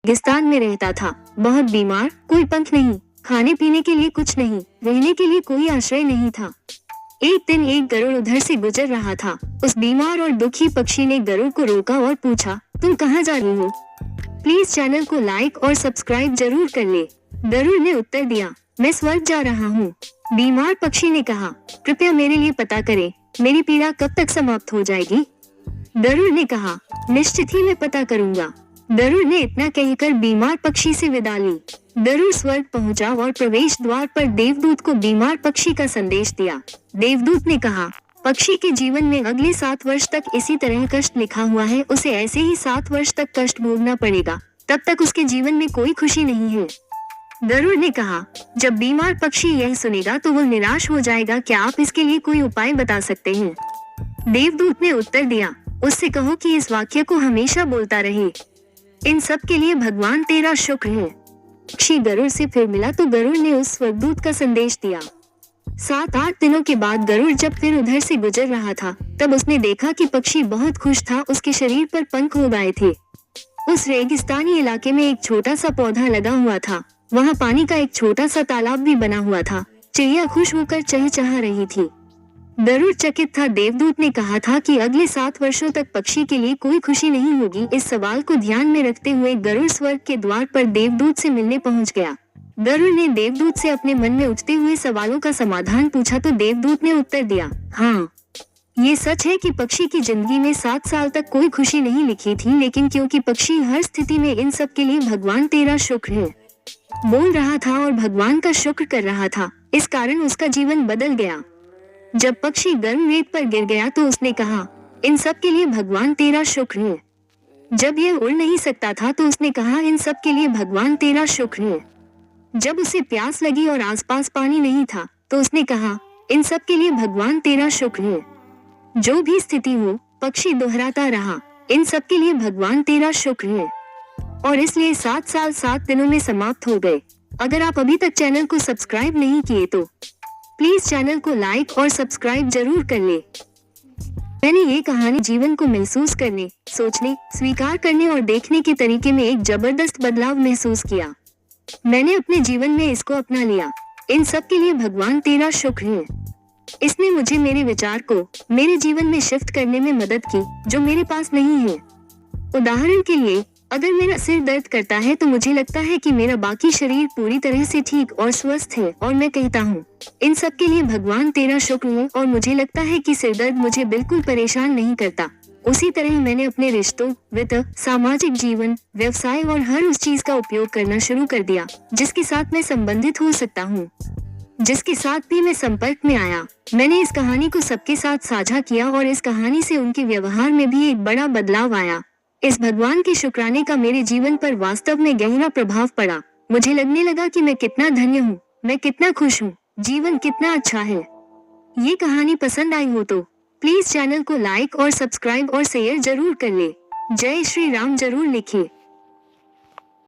रेगिस्तान में रहता था, बहुत बीमार, कोई पंख नहीं, खाने पीने के लिए कुछ नहीं, रहने के लिए कोई आश्रय नहीं था। एक दिन एक गरुड़ उधर से गुजर रहा था। उस बीमार और दुखी पक्षी ने गरुड़ को रोका और पूछा, तुम कहाँ जा रही हो? प्लीज चैनल को लाइक और सब्सक्राइब जरूर कर ले। गरुड़ ने उत्तर दिया, मैं स्वर्ग जा रहा हूँ। बीमार पक्षी ने कहा, कृपया मेरे लिए पता करें, मेरी पीड़ा कब तक समाप्त हो जाएगी? गरुड़ ने कहा, निश्चित ही मैं पता करूँगा। गरुड़ ने इतना कहकर बीमार पक्षी से विदा ली। गरुड़ स्वर्ग पहुंचा और प्रवेश द्वार पर देवदूत को बीमार पक्षी का संदेश दिया। देवदूत ने कहा, पक्षी के जीवन में अगले 7 वर्ष तक इसी तरह कष्ट लिखा हुआ है, उसे ऐसे ही 7 वर्ष तक कष्ट भोगना पड़ेगा, तब तक उसके जीवन में कोई खुशी नहीं है। गरुड़ ने कहा, जब बीमार पक्षी यह सुनेगा तो वो निराश हो जाएगा, क्या आप इसके लिए कोई उपाय बता सकते हैं? देवदूत ने उत्तर दिया, उससे कहो कि इस वाक्य को हमेशा बोलता रहे, इन सब के लिए भगवान तेरा शुक्र है। पक्षी गरुड़ से फिर मिला तो गरुड़ ने उस स्वर्गदूत का संदेश दिया। 7-8 दिनों के बाद गरुड़ जब फिर उधर से गुजर रहा था, तब उसने देखा कि पक्षी बहुत खुश था, उसके शरीर पर पंख हो गए थे। उस रेगिस्तानी इलाके में एक छोटा सा पौधा लगा हुआ था, वहाँ पानी का एक छोटा सा तालाब भी बना हुआ था। चिड़िया खुश होकर चहचहा रही थी। गरुड़ चकित था। देवदूत ने कहा था कि अगले 7 वर्षों तक पक्षी के लिए कोई खुशी नहीं होगी। इस सवाल को ध्यान में रखते हुए गरुड़ स्वर्ग के द्वार पर देवदूत से मिलने पहुंच गया। गरुड़ ने देवदूत से अपने मन में उठते हुए सवालों का समाधान पूछा तो देवदूत ने उत्तर दिया, हाँ, ये सच है कि पक्षी की जिंदगी में 7 साल तक कोई खुशी नहीं लिखी थी, लेकिन क्योंकि पक्षी हर स्थिति में इन सब के लिए भगवान तेरा शुक्र है बोल रहा था और भगवान का शुक्र कर रहा था, इस कारण उसका जीवन बदल गया। जब पक्षी गर्म रेत पर गिर गया तो उसने कहा, इन सब के लिए भगवान तेरा शुक्र है। जब यह उड़ नहीं सकता था तो उसने कहा, इन सब के लिए भगवान तेरा शुक्र है। जब उसे प्यास लगी और आसपास पानी नहीं था तो उसने कहा, इन सब के लिए भगवान तेरा शुक्र है। जो भी स्थिति हो, पक्षी दोहराता रहा, इन सब के लिए भगवान तेरा शुक्र है। और इसलिए 7 साल 7 दिनों में समाप्त हो गए। अगर आप अभी तक चैनल को सब्सक्राइब नहीं किए तो प्लीज चैनल को लाइक और सब्सक्राइब जरूर कर ले। मैंने ये कहानी जीवन को महसूस करने, सोचने, स्वीकार करने और देखने के तरीके में एक जबरदस्त बदलाव महसूस किया। मैंने अपने जीवन में इसको अपना लिया। इन सब के लिए भगवान तेरा शुक्र है। इसने मुझे मेरे विचार को मेरे जीवन में शिफ्ट करने में मदद की, जो मेरे पास नहीं है। उदाहरण के लिए, अगर मेरा सिर दर्द करता है तो मुझे लगता है कि मेरा बाकी शरीर पूरी तरह से ठीक और स्वस्थ है और मैं कहता हूँ, इन सब के लिए भगवान तेरा शुक्र है, और मुझे लगता है कि सिर दर्द मुझे बिल्कुल परेशान नहीं करता। उसी तरह मैंने अपने रिश्तों, वित्त, सामाजिक जीवन, व्यवसाय और हर उस चीज का उपयोग करना शुरू कर दिया जिसके साथ मैं संबंधित हो सकता हूँ, जिसके साथ भी मैं संपर्क में आया। मैंने इस कहानी को सबके साथ साझा किया और इस कहानी से उनके व्यवहार में भी एक बड़ा बदलाव आया। इस भगवान के शुक्राने का मेरे जीवन पर वास्तव में गहरा प्रभाव पड़ा। मुझे लगने लगा कि मैं कितना धन्य हूँ, मैं कितना खुश हूँ, जीवन कितना अच्छा है। ये कहानी पसंद आई हो तो प्लीज चैनल को लाइक और सब्सक्राइब और शेयर जरूर कर ले। जय श्री राम जरूर लिखिए।